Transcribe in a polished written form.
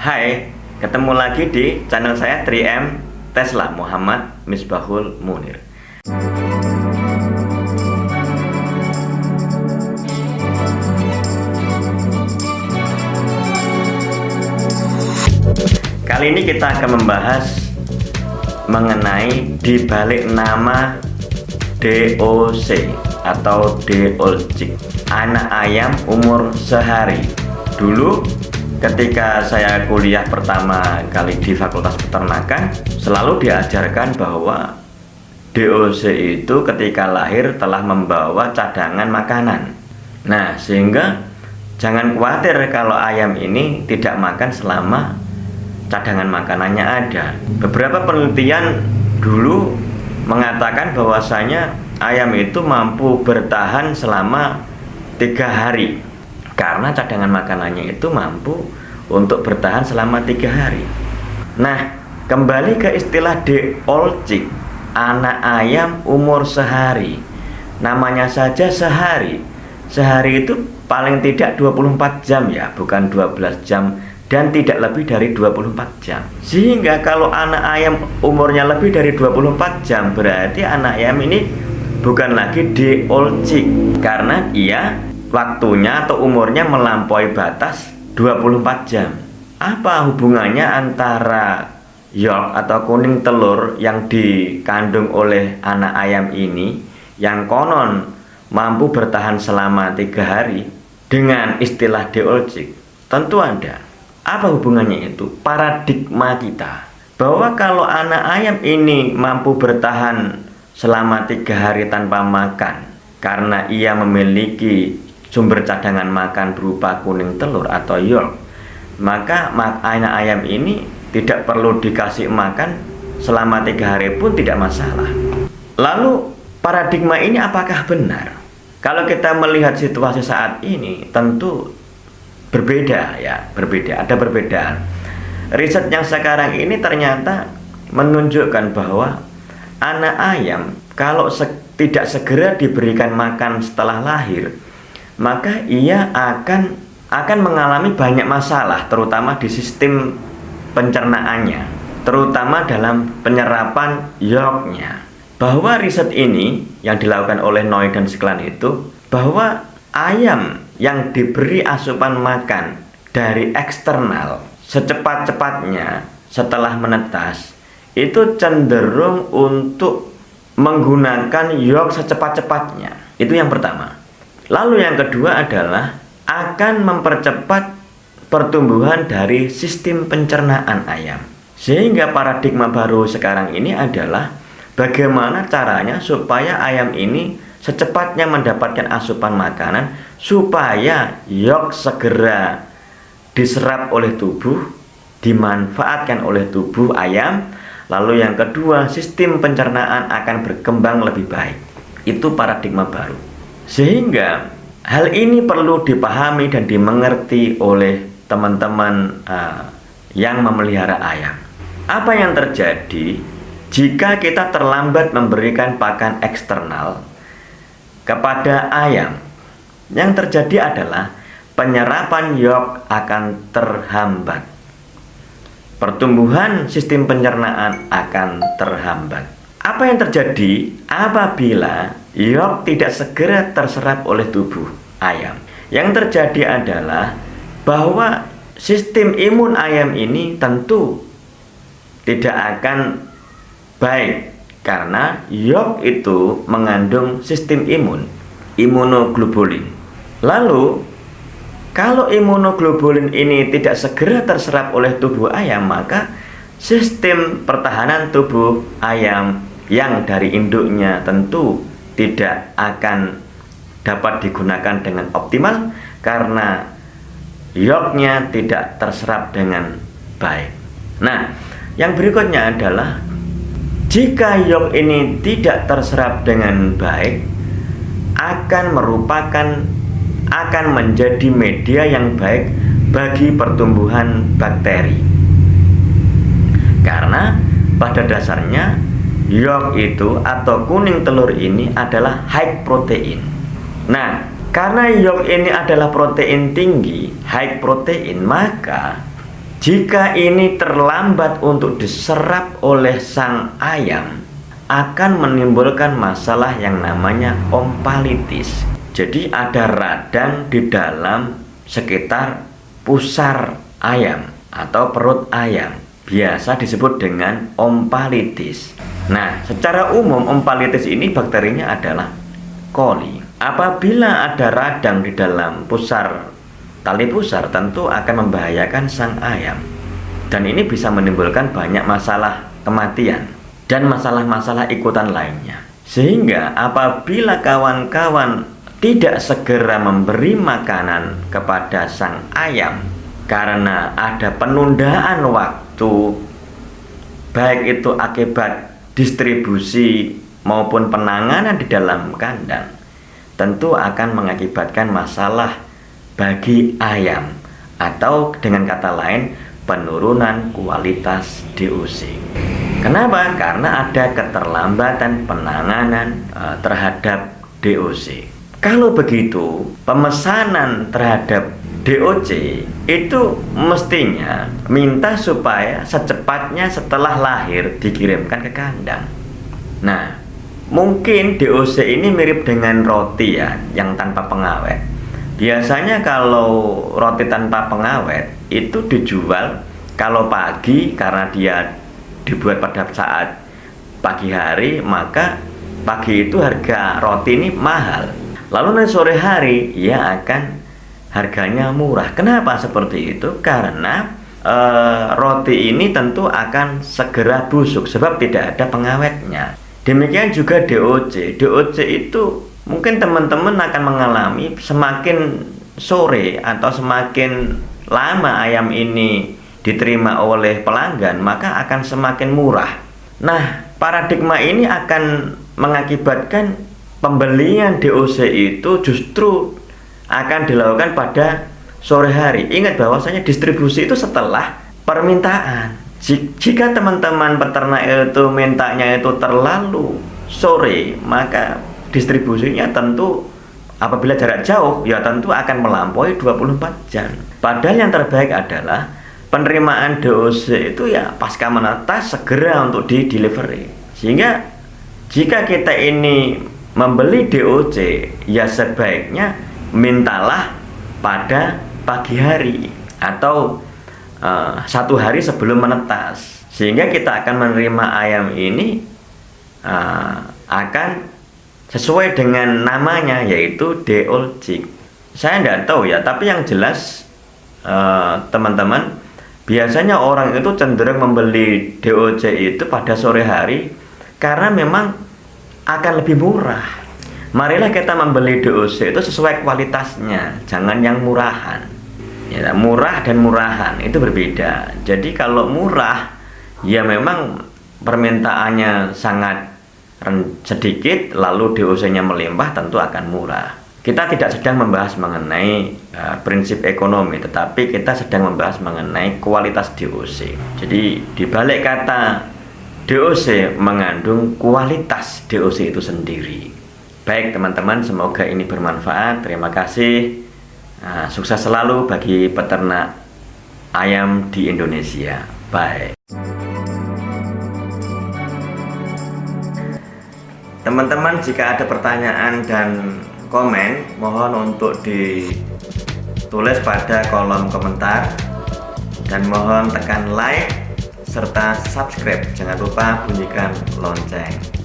Hai, ketemu lagi di channel saya 3M Tesla Muhammad Misbahul Munir. Kali ini kita akan membahas mengenai dibalik nama DOC atau Deolcik, anak ayam umur sehari. Dulu ketika saya kuliah pertama kali di Fakultas Peternakan, selalu diajarkan bahwa DOC itu ketika lahir telah membawa cadangan makanan. Nah, sehingga jangan khawatir kalau ayam ini tidak makan selama cadangan makanannya ada. Beberapa penelitian dulu mengatakan bahwasanya ayam itu mampu bertahan selama 3 hari karena cadangan makanannya itu mampu untuk bertahan selama 3 hari. Nah, kembali ke istilah Deolcik, anak ayam umur sehari. Namanya saja sehari. Sehari itu paling tidak 24 jam ya, bukan 12 jam dan tidak lebih dari 24 jam. Sehingga kalau anak ayam umurnya lebih dari 24 jam, berarti anak ayam ini bukan lagi Deolcik karena ia waktunya atau umurnya melampaui batas 24 jam. Apa hubungannya antara yolk atau kuning telur yang dikandung oleh anak ayam ini yang konon mampu bertahan selama 3 hari dengan istilah Deolcik? Tentu ada. Apa hubungannya itu? Paradigma kita bahwa kalau anak ayam ini mampu bertahan selama 3 hari tanpa makan karena ia memiliki sumber cadangan makan berupa kuning telur atau yolk, maka anak ayam ini tidak perlu dikasih makan selama 3 hari pun tidak masalah. Lalu paradigma ini apakah benar? Kalau kita melihat situasi saat ini tentu berbeda ya, ada perbedaan. Riset yang sekarang ini ternyata menunjukkan bahwa anak ayam kalau tidak segera diberikan makan setelah lahir, maka ia akan mengalami banyak masalah, terutama di sistem pencernaannya, terutama dalam penyerapan yolknya. Bahwa riset ini yang dilakukan oleh Noy dan Sklan itu, bahwa ayam yang diberi asupan makan dari eksternal secepat-cepatnya setelah menetas itu cenderung untuk menggunakan yolk secepat-cepatnya. Itu yang pertama. Lalu yang kedua adalah akan mempercepat pertumbuhan dari sistem pencernaan ayam. Sehingga paradigma baru sekarang ini adalah bagaimana caranya supaya ayam ini secepatnya mendapatkan asupan makanan supaya yolk segera diserap oleh tubuh, dimanfaatkan oleh tubuh ayam. Lalu yang kedua, sistem pencernaan akan berkembang lebih baik. Itu paradigma baru. Sehingga hal ini perlu dipahami dan dimengerti oleh teman-teman yang memelihara ayam. Apa yang terjadi jika kita terlambat memberikan pakan eksternal kepada ayam? Yang terjadi adalah penyerapan yolk akan terhambat. Pertumbuhan sistem pencernaan akan terhambat. Apa yang terjadi apabila yolk tidak segera terserap oleh tubuh ayam? Yang terjadi adalah bahwa sistem imun ayam ini tentu tidak akan baik karena yolk itu mengandung sistem imun, imunoglobulin. Lalu kalau imunoglobulin ini tidak segera terserap oleh tubuh ayam, maka sistem pertahanan tubuh ayam yang dari induknya tentu tidak akan dapat digunakan dengan optimal karena yolknya tidak terserap dengan baik. Nah, yang berikutnya adalah jika yolk ini tidak terserap dengan baik, akan menjadi media yang baik bagi pertumbuhan bakteri. Karena pada dasarnya yolk itu atau kuning telur ini adalah high protein. Nah, karena yolk ini adalah protein tinggi, high protein, maka Jika ini terlambat untuk diserap oleh sang ayam, akan menimbulkan masalah yang namanya ompalitis. Jadi ada radang di dalam sekitar pusar ayam atau perut ayam, biasa disebut dengan ompalitis. Nah, secara umum ompalitis ini bakterinya adalah coli. Apabila ada radang di dalam tali pusar, tentu akan membahayakan sang ayam, dan ini bisa menimbulkan banyak masalah kematian dan masalah-masalah ikutan lainnya. Sehingga apabila kawan-kawan tidak segera memberi makanan kepada sang ayam karena ada penundaan waktu, baik itu akibat distribusi maupun penanganan di dalam kandang, tentu akan mengakibatkan masalah bagi ayam, atau dengan kata lain penurunan kualitas DOC. Kenapa? Karena ada keterlambatan penanganan terhadap DOC. Kalau begitu, pemesanan terhadap DOC itu mestinya minta supaya secepatnya setelah lahir dikirimkan ke kandang. Nah, mungkin DOC ini mirip dengan roti ya, yang tanpa pengawet. Biasanya kalau roti tanpa pengawet itu dijual kalau pagi, karena dia dibuat pada saat pagi hari, maka pagi itu harga roti ini mahal. Lalu nanti sore hari ya akan harganya murah. Kenapa seperti itu? Karena roti ini tentu akan segera busuk sebab tidak ada pengawetnya. Demikian juga DOC. DOC itu mungkin teman-teman akan mengalami semakin sore atau semakin lama ayam ini diterima oleh pelanggan, maka akan semakin murah. Nah, paradigma ini akan mengakibatkan pembelian DOC itu justru akan dilakukan pada sore hari. Ingat bahwasanya distribusi itu setelah permintaan. Jika teman-teman peternak itu mintanya itu terlalu sore, maka distribusinya tentu apabila jarak jauh ya tentu akan melampaui 24 jam. Padahal yang terbaik adalah penerimaan DOC itu ya pasca menetas segera untuk di delivery. Sehingga jika kita ini membeli DOC, ya sebaiknya mintalah pada pagi hari atau 1 hari sebelum menetas, sehingga kita akan menerima ayam ini akan sesuai dengan namanya, yaitu DOLCIC. Saya tidak tahu ya, tapi yang jelas teman-teman, biasanya orang itu cenderung membeli DOC itu pada sore hari karena memang akan lebih murah. Marilah kita membeli DOC itu sesuai kualitasnya, jangan yang murahan. Ya, murah dan murahan itu berbeda. Jadi kalau murah, ya memang permintaannya sangat sedikit, lalu DOC-nya melimpah, tentu akan murah. Kita tidak sedang membahas mengenai prinsip ekonomi, tetapi kita sedang membahas mengenai kualitas DOC. Jadi di balik kata DOC mengandung kualitas DOC itu sendiri. Baik teman-teman, semoga ini bermanfaat. Terima kasih. Sukses selalu bagi peternak ayam di Indonesia. Bye. Teman-teman, jika ada pertanyaan dan komen, mohon untuk ditulis pada kolom komentar, dan mohon tekan like serta subscribe. Jangan lupa bunyikan lonceng.